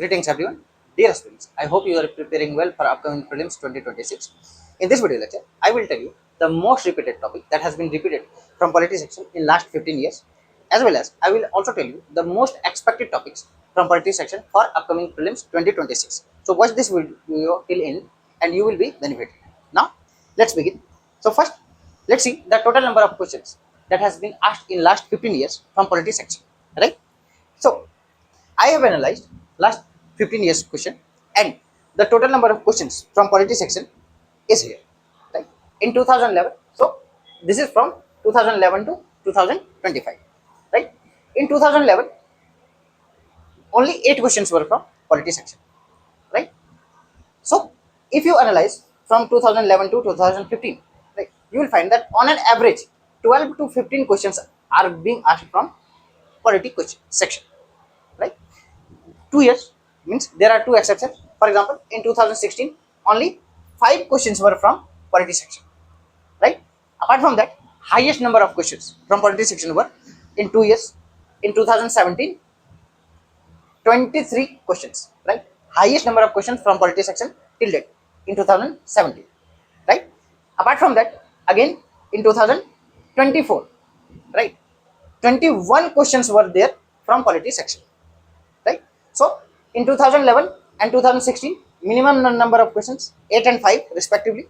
Greetings everyone, dear students. I hope you are preparing well for upcoming prelims 2026. In this video lecture, I will tell you the most repeated topic that has been repeated from polity section in last 15 years, as well as I will also tell you the most expected topics from polity section for upcoming prelims 2026. So watch this video till end and you will be benefited. Now, let's begin. So first, let's see the total number of questions that has been asked in last 15 years from polity section, right? So I have analyzed last 15 years question and the total number of questions from polity section is here, right? In 2011, so this is from 2011 to 2025, right? In 2011, only 8 questions were from polity section, right? So if you analyze from 2011 to 2015, right, you will find that on an average 12 to 15 questions are being asked from polity question section, right? 2 years means there are two exceptions. For example, in 2016, only 5 questions were from polity section, right? Apart from that, highest number of questions from polity section were in 2 years. In 2017, 23 questions, right? Highest number of questions from polity section till date in 2017, right? Apart from that, again in 2024, right? 21 questions were there from polity section, right? So in 2011 and 2016, minimum number of questions 8 and 5 respectively,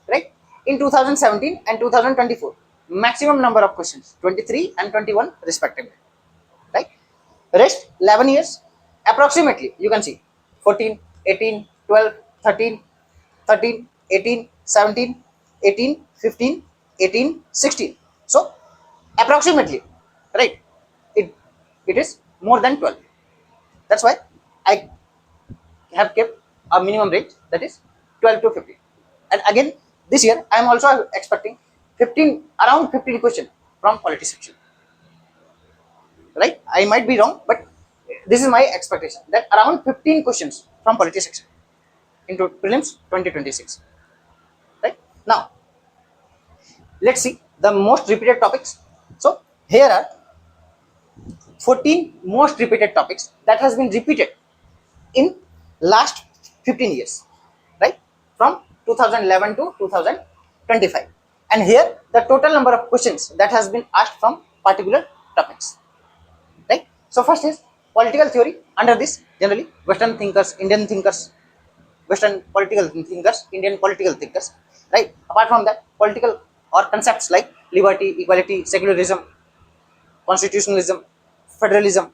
right? In 2017 and 2024, maximum number of questions 23 and 21 respectively, right? Rest 11 years approximately you can see 14, 18, 12, 13, 13, 18, 17, 18, 15, 18, 16. So approximately, right? It is more than 12. That's why I have kept a minimum range, that is 12 to 15. And again, this year I am also expecting 15, around 15 questions from polity section, right? I might be wrong, but this is my expectation that around 15 questions from polity section into prelims 2026, right? Now let's see the most repeated topics. So here are 14 most repeated topics that has been repeated in last 15 years, right? From 2011 to 2025. And here the total number of questions that has been asked from particular topics, right? So first is political theory. Under this, generally Western thinkers, Indian thinkers, Western political thinkers, Indian political thinkers, right? Apart from that, political or concepts like liberty, equality, secularism, constitutionalism, federalism,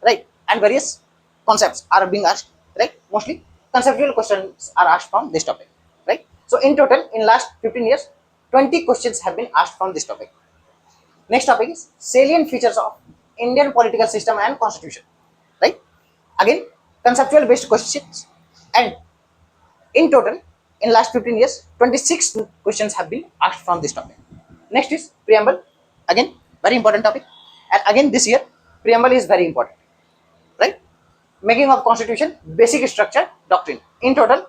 right? And various concepts are being asked, right? Mostly conceptual questions are asked from this topic, right? So in total, in last 15 years, 20 questions have been asked from this topic. Next topic is salient features of Indian political system and constitution, right? Again, conceptual based questions, and in total, in last 15 years, 26 questions have been asked from this topic. Next is preamble. Again, very important topic. And again, this year, preamble is very important, right? Making of constitution, basic structure, doctrine. In total,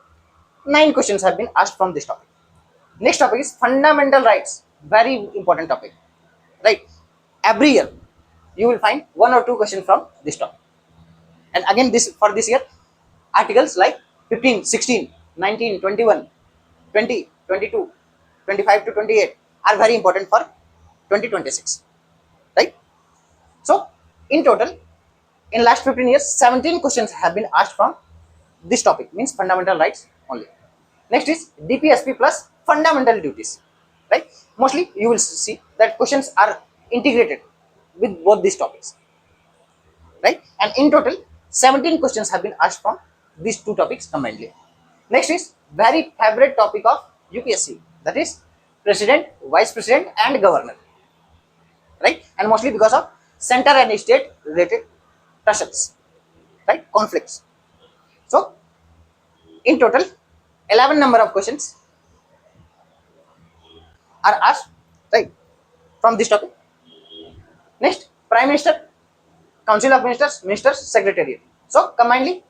9 questions have been asked from this topic. Next topic is fundamental rights. Very important topic, right? Every year, you will find 1 or 2 questions from this topic. And again, this for this year, articles like 15, 16, 19, 21, 20, 22, 25 to 28 are very important for 2026, right? So in total, in last 15 years, 17 questions have been asked from this topic, means fundamental rights only. Next is DPSP plus fundamental duties, right? Mostly you will see that questions are integrated with both these topics, right? And in total, 17 questions have been asked from these two topics combinedly. Next is very favorite topic of UPSC, that is president, vice president, and governor, right? And mostly because of center and state related tussles, right? Conflicts. So in total, 11 number of questions are asked, right, from this topic. Next, prime minister, council of ministers, ministers, secretariat. So combinedly,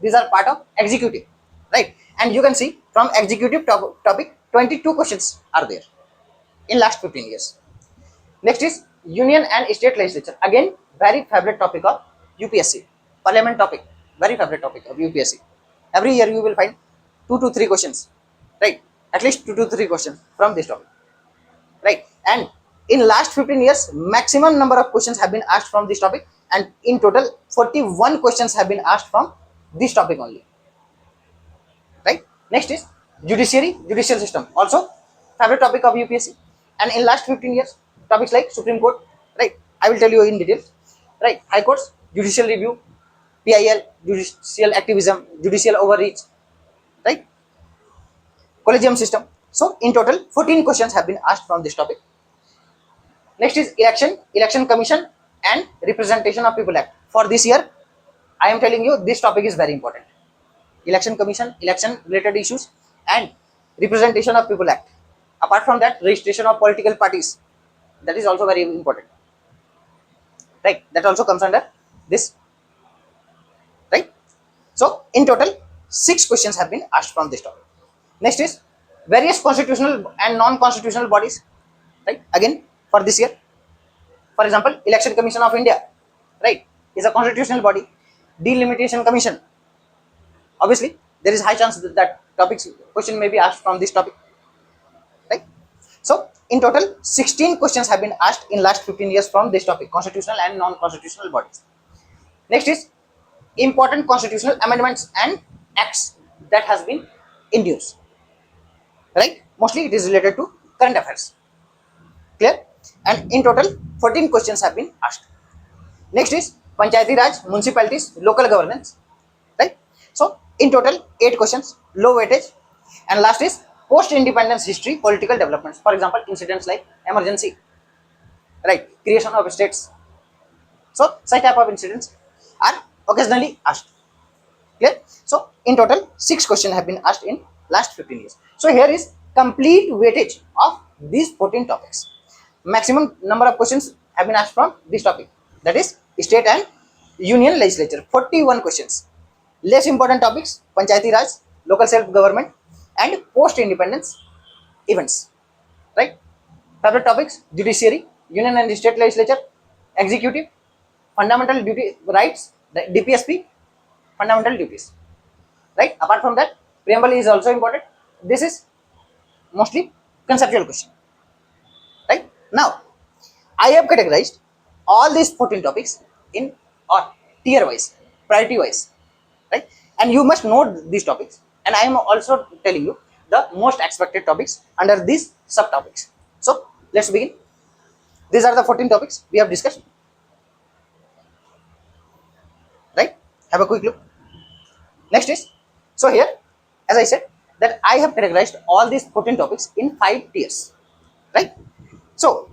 these are part of executive, right? And you can see from executive topic, 22 questions are there in last 15 years. Next is union and state legislature. Again, very favorite topic of UPSC, parliament topic, very favorite topic of UPSC. Every year you will find 2 to 3 questions, right? At least 2 to 3 questions from this topic, right? And in last 15 years, maximum number of questions have been asked from this topic, and in total 41 questions have been asked from this topic only, right? Next is judiciary, judicial system, also favorite topic of UPSC. And in last 15 years, topics like Supreme Court, right? I will tell you in detail, right? High courts, judicial review, PIL, judicial activism, judicial overreach, right? Collegium system. So in total 14 questions have been asked from this topic. Next is election, election commission and representation of people act. For this year, I am telling you this topic is very important. Election commission, election related issues and representation of people act. Apart from that, registration of political parties, that is also very important, right? That also comes under this, right? So in total 6 questions have been asked from this topic. Next is various constitutional and non-constitutional bodies, right? Again for this year, for example, Election Commission of India, right, is a constitutional body. Delimitation Commission, obviously there is high chance that topics question may be asked from this topic, right? So in total 16 questions have been asked in last 15 years from this topic, constitutional and non-constitutional bodies. Next is important constitutional amendments and acts that has been introduced, right? Mostly it is related to current affairs, clear? And in total 14 questions have been asked. Next is Panchayati Raj, municipalities, local governance, right? So in total 8 questions, low weightage. And last is post-independence history, political developments. For example, incidents like emergency, right? Creation of states. So such type of incidents are occasionally asked. Clear? So in total 6 questions have been asked in last 15 years. So here is complete weightage of these 14 topics. Maximum number of questions have been asked from this topic, that is state and union legislature, 41 questions. Less important topics, Panchayati Raj, local self-government and post-independence events, right? Favorite topics, judiciary, union and state legislature, executive, fundamental duty rights, DPSP, fundamental duties, right? Apart from that, preamble is also important. This is mostly conceptual question, right? Now I have categorized all these 14 topics in or tier wise, priority wise, right? And you must know these topics, and I am also telling you the most expected topics under these subtopics. So let's begin. These are the 14 topics we have discussed, right? Have a quick look. Next is, so here as I said that I have categorized all these 14 topics in 5 tiers, right? So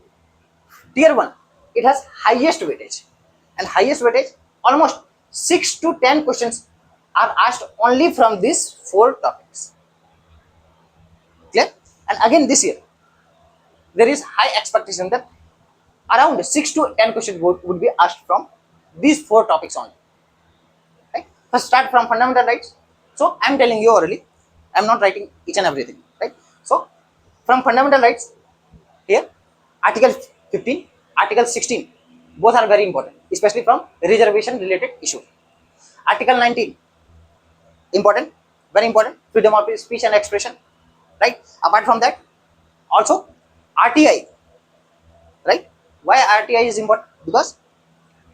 tier 1, it has highest weightage, and highest weightage almost 6 to 10 questions are asked only from these 4 topics, clear? And again this year there is high expectation that around 6 to 10 questions would be asked from these 4 topics only, right? First start from fundamental rights. So I am telling you orally, I am not writing each and everything, right? So from fundamental rights, here article 15, article 16, both are very important, especially from reservation related issue. Article 19, important, very important, freedom of speech and expression, right? Apart from that, also RTI, right? Why RTI is important? Because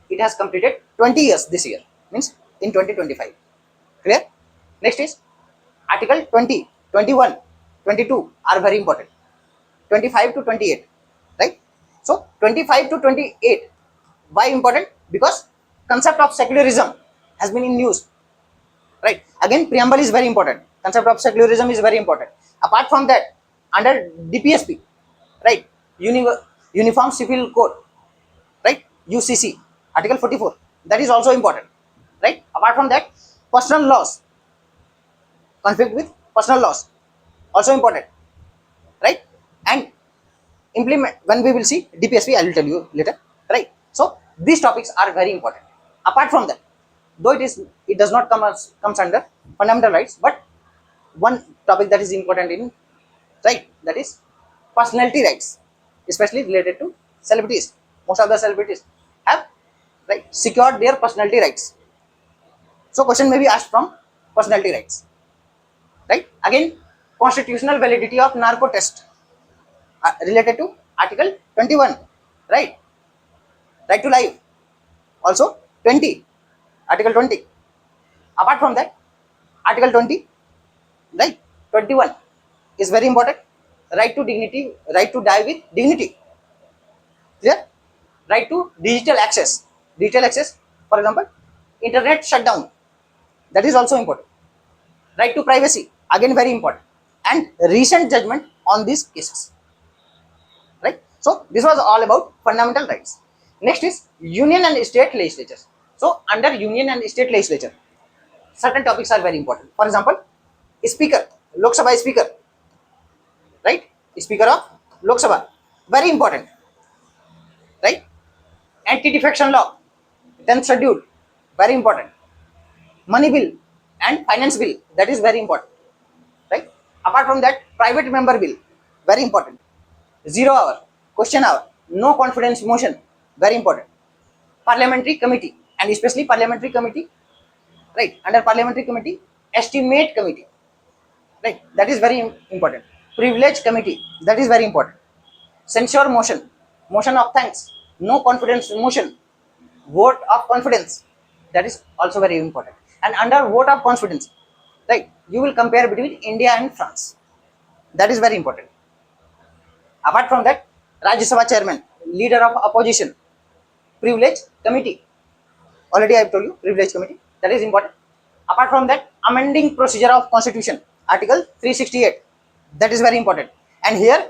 it has completed 20 years this year, means in 2025, clear? Next is article 20, 21, 22 are very important, 25 to 28, right? So 25 to 28, why important? Because concept of secularism has been in use, right? Again preamble is very important, concept of secularism is very important. Apart from that, under DPSP, right, uniform civil code, right, UCC, article 44, that is also important, right? Apart from that, personal laws, conflict with personal laws, also important, right? And implement, when we will see DPSP, I will tell you later, right? So these topics are very important. Apart from that, though it does not comes under fundamental rights, but one topic that is important in, right, that is personality rights, especially related to celebrities. Most of the celebrities have, right, secured their personality rights. So question may be asked from personality rights, right? Again, constitutional validity of narco test related to Article 21, right? Right to life. Also 20, Article 20. Apart from that, Article 20, right? 21 is very important. Right to dignity, right to die with dignity. Clear? Right to digital access. Digital access, for example, internet shutdown. That is also important. Right to privacy, again very important. And recent judgment on these cases. Right? So this was all about fundamental rights. Next is union and state legislatures. So under union and state legislature, certain topics are very important. For example, speaker, Lok Sabha speaker, right? Speaker of Lok Sabha, very important, right? Anti-defection law, 10th schedule, very important. Money bill and finance bill, that is very important, right? Apart from that, private member bill, very important. 0 hour, question hour, no confidence motion, very important. Parliamentary committee, and especially parliamentary committee, right? Under parliamentary committee, estimate committee, right? That is very important. Privilege committee, that is very important. Censure motion, motion of thanks, no confidence motion, vote of confidence, that is also very important. And under vote of confidence, right, you will compare between India and France, that is very important. Apart from that, Rajya Sabha chairman, leader of opposition, privilege committee, already I have told you, privilege committee, that is important. Apart from that, amending procedure of constitution, article 368, that is very important. And here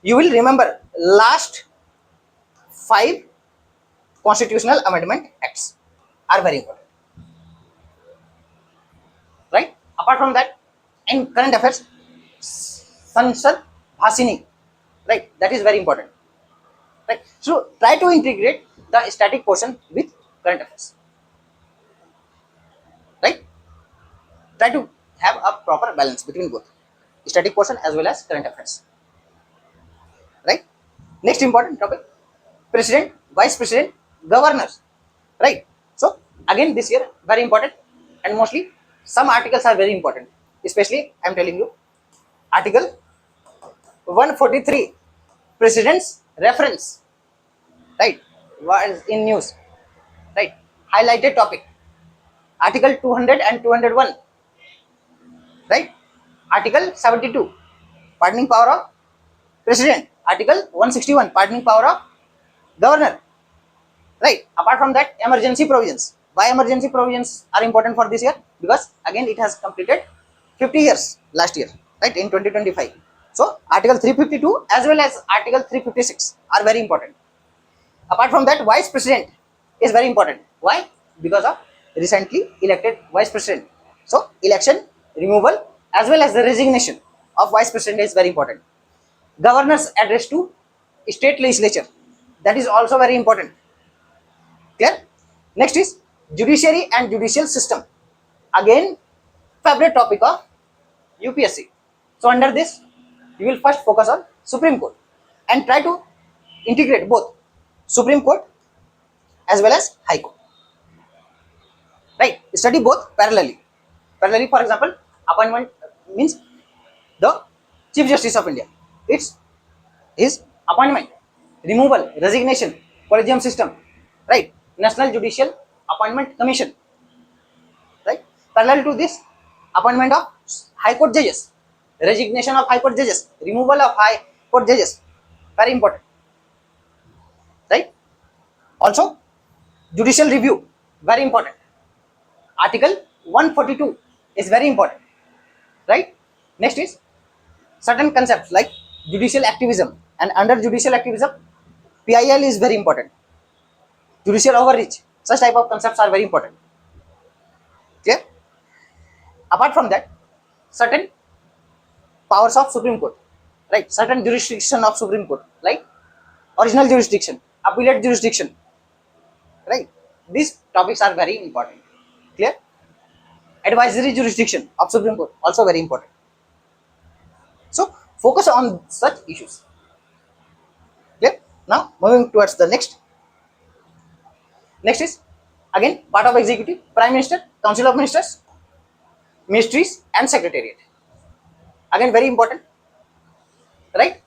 you will remember last 5 constitutional amendment acts are very important, right? Apart from that, in current affairs, Sansad Bhasini, right, that is very important, right? So try to integrate the static portion with current affairs, right? Try to have a proper balance between both static portion as well as current affairs, right? Next important topic, president, vice president, governors, right? So again this year very important, and mostly some articles are very important, especially I am telling you article 143, president's reference, right? What is in news, right? Highlighted topic, article 200 and 201, right? Article 72, pardoning power of president, article 161, pardoning power of governor, right? Apart from that, emergency provisions. Why emergency provisions are important for this year? Because again it has completed 50 years last year, right, in 2025. So article 352 as well as article 356 are very important. Apart from that, vice president is very important. Why? Because of recently elected vice president. So election, removal as well as the resignation of vice president is very important. Governor's address to state legislature, that is also very important. Clear? Next is judiciary and judicial system. Again, favorite topic of UPSC. So under this, you will first focus on Supreme Court and try to integrate both Supreme Court as well as High Court. Right? Study both parallelly. Parallelly, for example, appointment means the Chief Justice of India. It's his appointment, removal, resignation, collegium system, right? National Judicial Appointment Commission, right? Parallel to this, appointment of High Court judges, resignation of High Court judges, removal of High Court judges, very important, right? Also, judicial review, very important. Article 142 is very important, right? Next is certain concepts like judicial activism, and under judicial activism, PIL is very important. Judicial overreach, such type of concepts are very important. Clear? Apart from that, certain powers of Supreme Court, right? Certain jurisdiction of Supreme Court, like original jurisdiction, appellate jurisdiction, right? These topics are very important. Clear? Advisory jurisdiction of Supreme Court, also very important. So focus on such issues. Clear? Now moving towards the next. Next is again part of executive, prime minister, Council of Ministers, ministries and secretariat. Again, very important, right?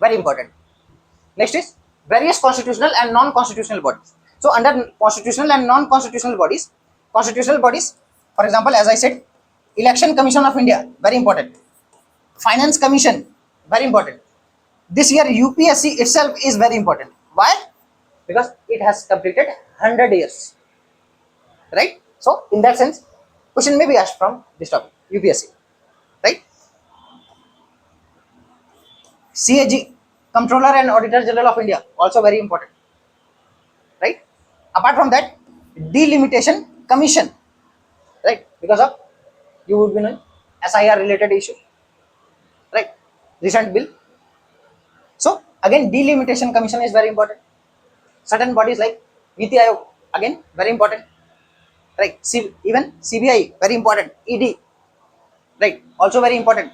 Very important. Next is various constitutional and non-constitutional bodies. So under constitutional and non-constitutional bodies, for example, as I said, Election Commission of India, very important. Finance Commission, very important. This year UPSC itself is very important. Why? Because it has completed 100 years, right? So in that sense, question may be asked from this topic, UPSC, right? CAG, Comptroller and Auditor General of India, also very important, right? Apart from that, Delimitation Commission, right? Because of, you would be knowing, SIR related issue, right? Recent bill. So again, Delimitation Commission is very important. Certain bodies like Niti Aayog, again very important, right? Even CBI, very important. ED, right? Also very important.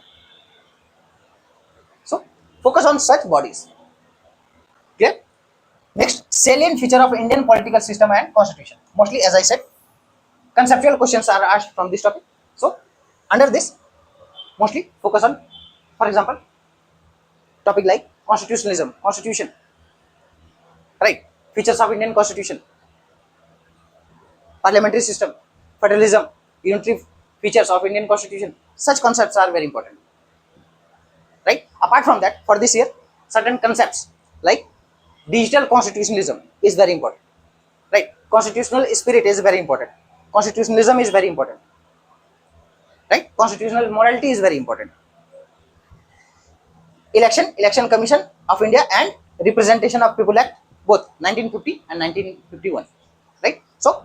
So focus on such bodies. Clear? Next, salient feature of Indian political system and constitution. Mostly, as I said, conceptual questions are asked from this topic. So under this, mostly focus on, for example, topic like constitutionalism, constitution, right? Features of Indian constitution, parliamentary system, federalism, unitary features of Indian constitution. Such concepts are very important, right? Apart from that, for this year, certain concepts like digital constitutionalism is very important, right? Constitutional spirit is very important. Constitutionalism is very important, right? Constitutional morality is very important. Election Commission of India and Representation of People Act, both 1950 and 1951, right? So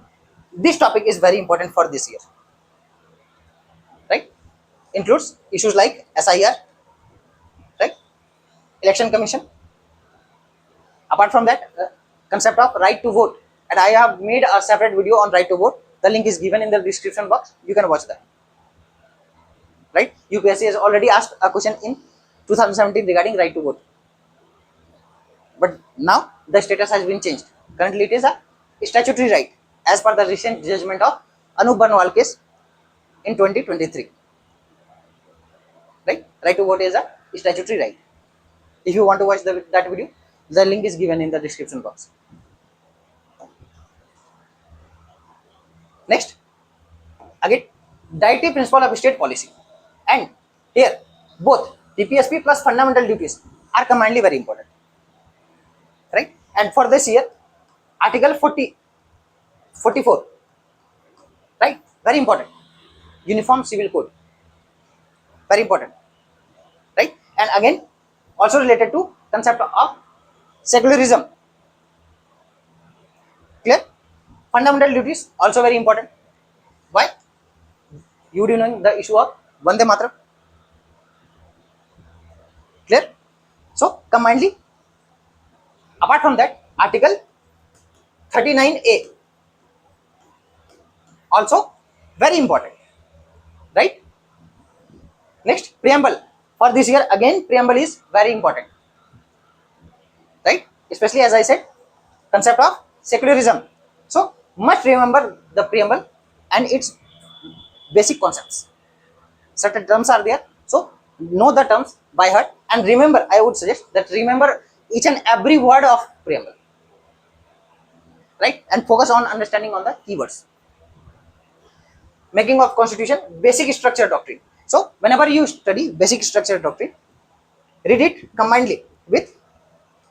this topic is very important for this year, right? Includes issues like SIR, right? Election Commission. Apart from that, concept of right to vote, and I have made a separate video on right to vote. The link is given in the description box. You can watch that, right? UPSC has already asked a question in 2017 regarding right to vote, but now the status has been changed. Currently, it is a statutory right as per the recent judgment of Anup Banwal case in 2023. Right to vote is a statutory right. If you want to watch that video, the link is given in the description box. Next, again, dietary principle of state policy, and here both TPSP plus fundamental duties are combinedly very important, right? And for this year, Article 44, right? Very important. Uniform Civil Code, very important, right? And again, also related to concept of secularism. Clear? Fundamental duties also very important. Why? You do know the issue of Vande Mataram. Clear? So combinedly, apart from that, Article 39A also very important, right? Next, preamble. For this year, again, preamble is very important, right? Especially as I said, concept of secularism. So must remember the preamble and its basic concepts. Certain terms are there, so know the terms by heart and remember. I would suggest that remember each and every word of preamble, right? And focus on understanding on the keywords. Making of constitution, basic structure doctrine. So whenever you study basic structure doctrine, read it combinedly with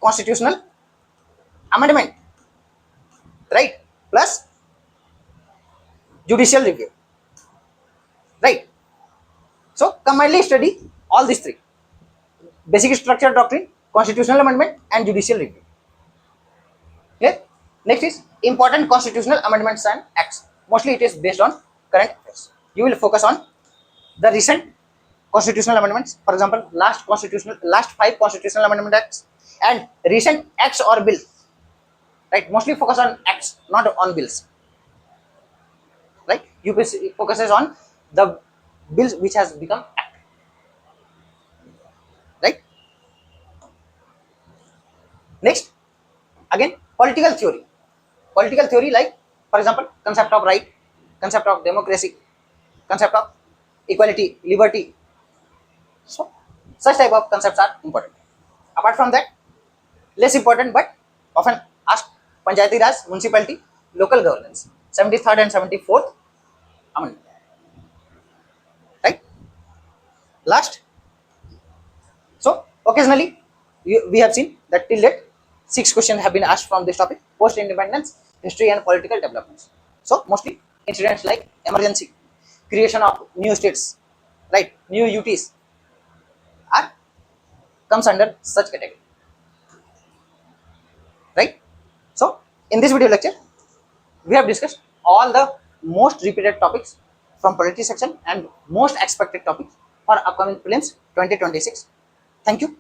constitutional amendment, right? Plus judicial review, right? So combinedly study all these three: basic structure doctrine, constitutional amendment, and judicial review. Okay. Next is important constitutional amendments and acts. Mostly it is based on current affairs. You will focus on the recent constitutional amendments, for example, last 5 constitutional amendment acts and recent acts or bill, right? Mostly focus on acts, not on bills, right? UPSC focuses on the bills which has become act, right? Next, again, political theory like, for example, concept of right, concept of democracy, concept of equality, liberty. So such type of concepts are important. Apart from that, less important but often asked, Panchayati Raj, municipality, local governance, 73rd and 74th amendment. Right? Last, so occasionally we have seen that till date 6 questions have been asked from this topic: post independence, history and political developments. So mostly incidents like emergency, creation of new states, right, new UTs are comes under such category, right? So in this video lecture we have discussed all the most repeated topics from polity section and most expected topics for upcoming prelims 2026. Thank you.